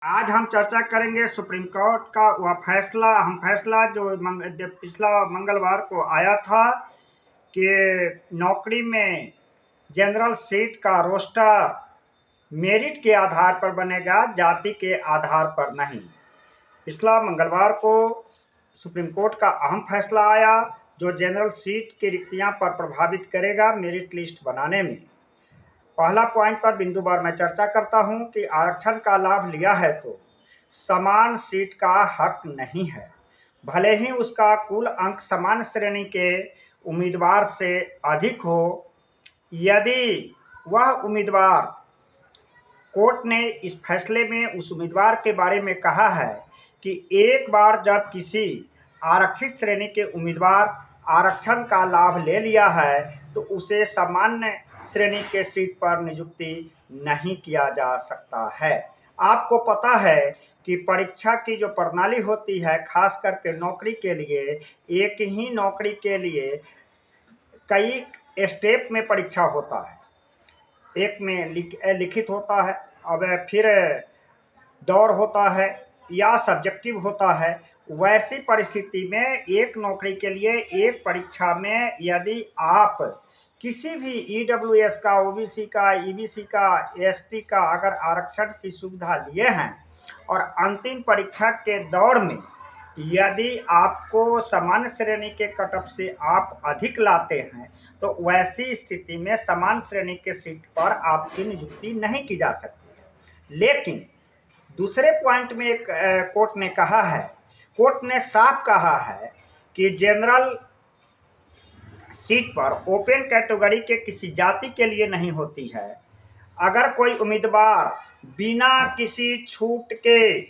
आज हम चर्चा करेंगे सुप्रीम कोर्ट का वह फैसला जो पिछला मंगलवार को आया था कि नौकरी में जनरल सीट का रोस्टर मेरिट के आधार पर बनेगा, जाति के आधार पर नहीं। पिछला मंगलवार को सुप्रीम कोर्ट का अहम फैसला आया जो जनरल सीट की रिक्तियां पर प्रभावित करेगा मेरिट लिस्ट बनाने में। पहला पॉइंट पर बिंदुवार मैं चर्चा करता हूं कि आरक्षण का लाभ लिया है तो समान सीट का हक नहीं है, भले ही उसका कुल अंक समान श्रेणी के उम्मीदवार से अधिक हो। यदि वह उम्मीदवार, कोर्ट ने इस फैसले में उस उम्मीदवार के बारे में कहा है कि एक बार जब किसी आरक्षित श्रेणी के उम्मीदवार आरक्षण का लाभ ले लिया है तो उसे सामान्य श्रेणी के सीट पर नियुक्ति नहीं किया जा सकता है। आपको पता है कि परीक्षा की जो प्रणाली होती है, खास करके नौकरी के लिए, एक ही नौकरी के लिए कई स्टेप में परीक्षा होता है। एक में लिखित होता है, अब फिर दौड़ होता है या सब्जेक्टिव होता है। वैसी परिस्थिति में एक नौकरी के लिए एक परीक्षा में यदि आप किसी भी ईडब्ल्यूएस का, ओबीसी का, ईबीसी का, एसटी का अगर आरक्षण की सुविधा लिए हैं और अंतिम परीक्षा के दौर में यदि आपको समान श्रेणी के कटऑफ से आप अधिक लाते हैं तो वैसी स्थिति में समान श्रेणी के सीट पर आपकी नियुक्ति नहीं की जा सकती। लेकिन दूसरे पॉइंट में एक कोर्ट ने कहा है, कोर्ट ने साफ कहा है कि जनरल सीट पर ओपन कैटेगरी के किसी जाति के लिए नहीं होती है। अगर कोई उम्मीदवार बिना किसी छूट के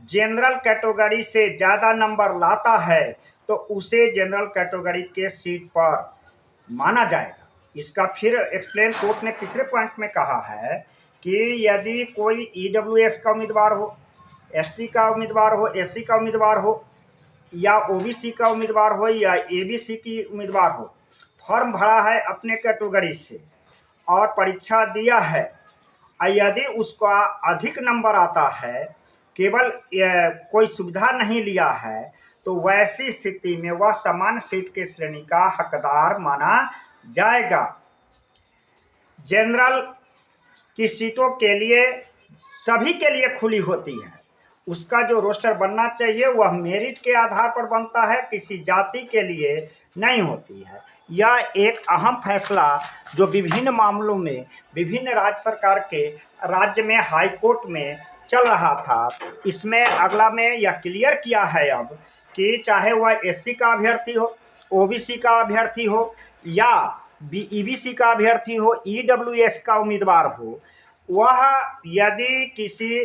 जनरल कैटेगरी से ज़्यादा नंबर लाता है तो उसे जनरल कैटेगरी के सीट पर माना जाएगा। इसका फिर एक्सप्लेन कोर्ट ने तीसरे पॉइंट में कहा है कि यदि कोई ईडब्ल्यूएस का उम्मीदवार हो, एसटी का उम्मीदवार हो, एससी का उम्मीदवार हो या ओबीसी का उम्मीदवार हो या एबीसी की उम्मीदवार हो, फॉर्म भरा है अपने कैटेगरी से और परीक्षा दिया है, यदि उसका अधिक नंबर आता है, केवल कोई सुविधा नहीं लिया है, तो वैसी स्थिति में वह समान सीट के श्रेणी का हकदार माना जाएगा। जनरल की सीटों के लिए सभी के लिए खुली होती है। उसका जो रोस्टर बनना चाहिए वह मेरिट के आधार पर बनता है, किसी जाति के लिए नहीं होती है। यह एक अहम फैसला जो विभिन्न मामलों में विभिन्न राज्य सरकार के राज्य में हाई कोर्ट में चल रहा था, इसमें अगला में यह क्लियर किया है अब कि चाहे वह एससी का अभ्यर्थी हो, ओबीसी का अभ्यर्थी हो या ईबीसी का अभ्यर्थी हो, ईडब्ल्यूएस का उम्मीदवार हो, वह यदि किसी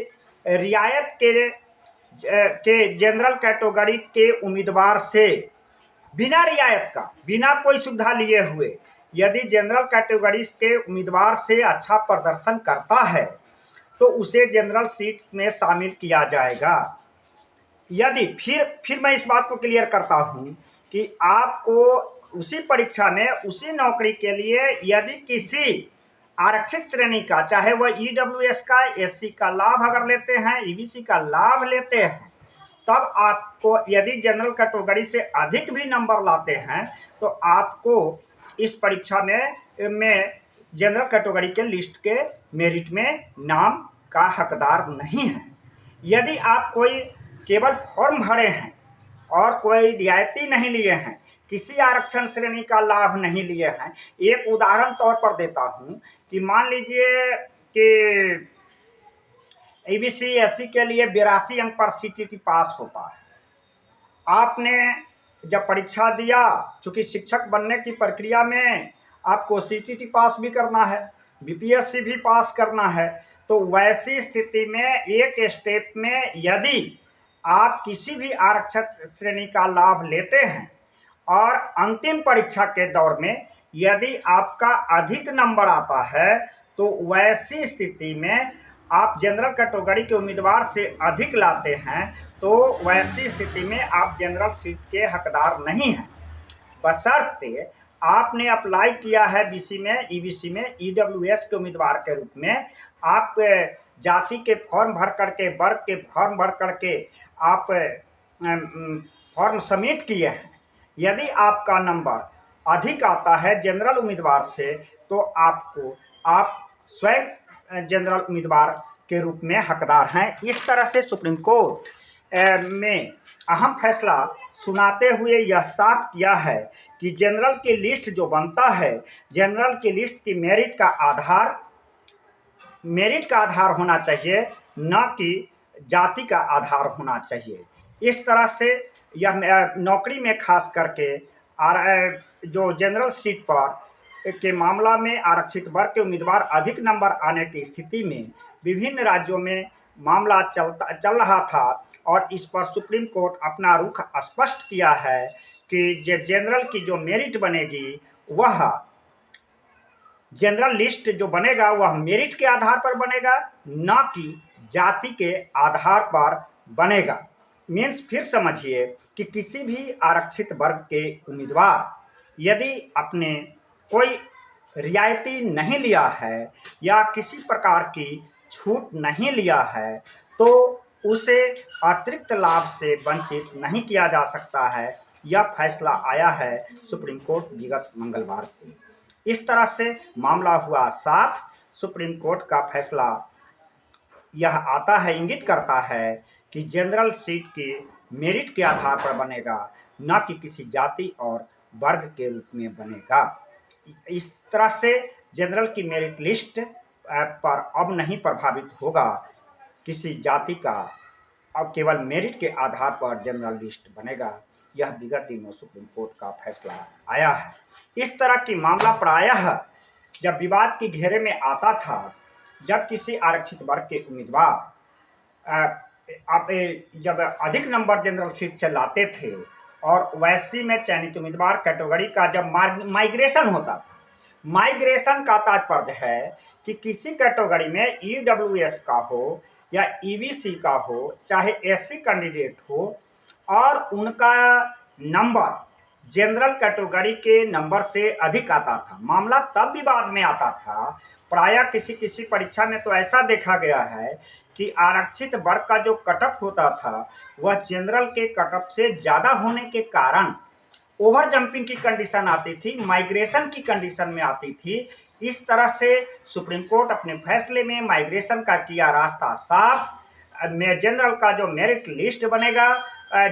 रियायत के जनरल कैटेगरी के उम्मीदवार से बिना रियायत का, बिना कोई सुविधा लिए हुए यदि जनरल कैटेगरी के उम्मीदवार से अच्छा प्रदर्शन करता है तो उसे जनरल सीट में शामिल किया जाएगा। यदि फिर मैं इस बात को क्लियर करता हूं कि आपको उसी परीक्षा में उसी नौकरी के लिए यदि किसी आरक्षित श्रेणी का, चाहे वह ईडब्ल्यूएस का, एससी का लाभ अगर लेते हैं, ईबीसी का लाभ लेते हैं, तब आपको यदि जनरल कैटेगरी से अधिक भी नंबर लाते हैं तो आपको इस परीक्षा में जनरल कैटेगरी के लिस्ट के मेरिट में नाम का हकदार नहीं है। यदि आप कोई केवल फॉर्म भरे हैं और कोई रियायती नहीं लिए हैं, किसी आरक्षण श्रेणी का लाभ नहीं लिए हैं, एक उदाहरण तौर पर देता हूं कि मान लीजिए कि ईबीसी एससी के लिए 82 अंक पर सीटीटी पास होता है। आपने जब परीक्षा दिया, चूंकि शिक्षक बनने की प्रक्रिया में आपको सीटीटी पास भी करना है, बीपीएससी भी पास करना है, तो वैसी स्थिति में एक स्टेप में यदि आप किसी भी आरक्षित श्रेणी का लाभ लेते हैं और अंतिम परीक्षा के दौर में यदि आपका अधिक नंबर आता है तो वैसी स्थिति में आप जनरल कैटेगरी के उम्मीदवार से अधिक लाते हैं तो वैसी स्थिति में आप जनरल सीट के हकदार नहीं हैं, बशर्ते आपने अप्लाई किया है बीसी में, ईबीसी में, ईडब्ल्यूएस के उम्मीदवार के रूप में। आप जाति के फॉर्म भर करके, वर्ग के फॉर्म भर करके आप फॉर्म सबमिट किए हैं, यदि आपका नंबर अधिक आता है जनरल उम्मीदवार से, तो आप स्वयं जनरल उम्मीदवार के रूप में हकदार हैं। इस तरह से सुप्रीम कोर्ट में अहम फैसला सुनाते हुए यह साफ किया है कि जनरल की लिस्ट जो बनता है, जनरल की लिस्ट की मेरिट का आधार होना चाहिए, न कि जाति का आधार होना चाहिए। इस तरह से यह नौकरी में खास करके जो जनरल सीट पर के मामला में आरक्षित वर्ग के उम्मीदवार अधिक नंबर आने की स्थिति में विभिन्न राज्यों में मामला चल रहा था, और इस पर सुप्रीम कोर्ट अपना रुख स्पष्ट किया है कि जनरल की जो मेरिट बनेगी, वह जनरल लिस्ट जो बनेगा वह मेरिट के आधार पर बनेगा, न कि जाति के आधार पर बनेगा। मीन्स फिर समझिए कि किसी भी आरक्षित वर्ग के उम्मीदवार यदि अपने कोई रियायती नहीं लिया है या किसी प्रकार की छूट नहीं लिया है, तो उसे अतिरिक्त लाभ से वंचित नहीं किया जा सकता है। यह फैसला आया है सुप्रीम कोर्ट विगत मंगलवार को। इस तरह से मामला हुआ साफ। सुप्रीम कोर्ट का फैसला यह आता है, इंगित करता है कि जनरल सीट की मेरिट के आधार पर बनेगा, न कि किसी जाति और वर्ग के रूप में बनेगा। इस तरह से जनरल की मेरिट लिस्ट पर अब नहीं प्रभावित होगा किसी जाति का, अब केवल मेरिट के आधार पर जनरल लिस्ट बनेगा। यह विगत दिनों सुप्रीम कोर्ट का फैसला आया है। इस तरह की मामला प्रायः जब विवाद के घेरे में आता था, जब किसी आरक्षित वर्ग के उम्मीदवार जब अधिक नंबर जनरल सीट से लाते थे और वैसी में चयनित उम्मीदवार कैटेगरी का जब माइग्रेशन होता था, माइग्रेशन का तात्पर्य है कि किसी कैटेगरी में ईडब्ल्यूएस का हो या ईबीसी का हो, चाहे एससी कैंडिडेट हो, और उनका नंबर जनरल कैटेगरी के नंबर से अधिक आता था, मामला तब विवाद में आता था। प्रायः किसी परीक्षा में तो ऐसा देखा गया है कि आरक्षित वर्ग का जो कटअप होता था वह जनरल के कटअप से ज़्यादा होने के कारण ओवर जंपिंग की कंडीशन आती थी, माइग्रेशन की कंडीशन में आती थी। इस तरह से सुप्रीम कोर्ट अपने फैसले में माइग्रेशन का किया रास्ता साफ। में जनरल का जो मेरिट लिस्ट बनेगा,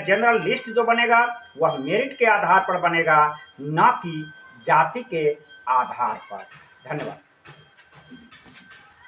जनरल लिस्ट जो बनेगा वह मेरिट के आधार पर बनेगा, न कि जाति के आधार पर। धन्यवाद।